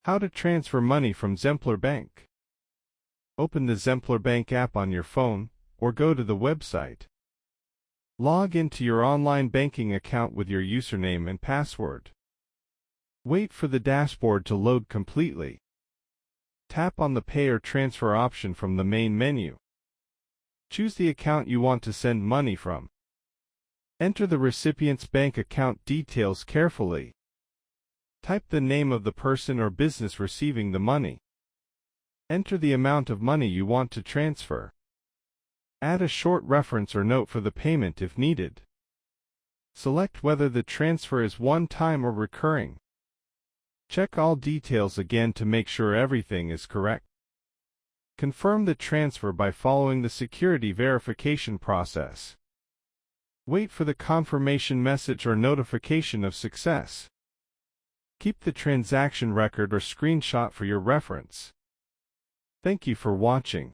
How to transfer money from Zempler Bank. Open the Zempler Bank app on your phone, or go to the website. Log into your online banking account with your username and password. Wait for the dashboard to load completely. Tap on the Pay or Transfer option from the main menu. Choose the account you want to send money from. Enter the recipient's bank account details carefully. Type the name of the person or business receiving the money. Enter the amount of money you want to transfer. Add a short reference or note for the payment if needed. Select whether the transfer is one-time or recurring. Check all details again to make sure everything is correct. Confirm the transfer by following the security verification process. Wait for the confirmation message or notification of success. Keep the transaction record or screenshot for your reference. Thank you for watching.